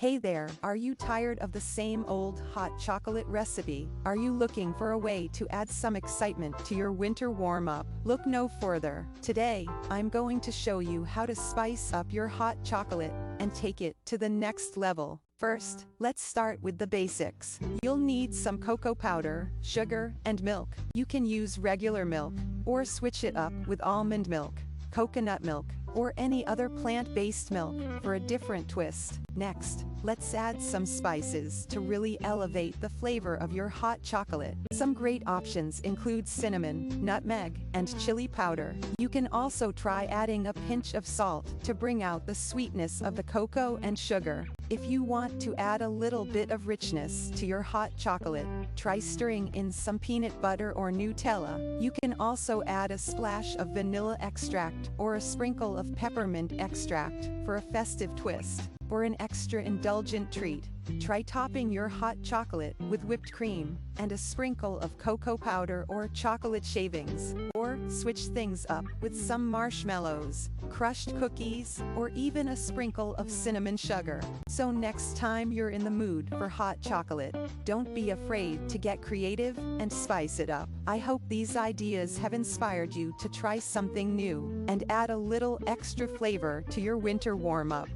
Hey there, are you tired of the same old hot chocolate recipe? Are you looking for a way to add some excitement to your winter warm-up? Look no further. Today, I'm going to show you how to spice up your hot chocolate and take it to the next level. First, let's start with the basics. You'll need some cocoa powder, sugar, and milk. You can use regular milk, or switch it up with almond milk, coconut milk, or any other plant-based milk for a different twist. Next, let's add some spices to really elevate the flavor of your hot chocolate. Some great options include cinnamon, nutmeg, and chili powder. You can also try adding a pinch of salt to bring out the sweetness of the cocoa and sugar. If you want to add a little bit of richness to your hot chocolate, try stirring in some peanut butter or Nutella. You can also add a splash of vanilla extract or a sprinkle of peppermint extract for a festive twist. For an extra indulgent treat, try topping your hot chocolate with whipped cream and a sprinkle of cocoa powder or chocolate shavings. Or switch things up with some marshmallows, crushed cookies, or even a sprinkle of cinnamon sugar. So next time you're in the mood for hot chocolate, don't be afraid to get creative and spice it up. I hope these ideas have inspired you to try something new and add a little extra flavor to your winter warm-up.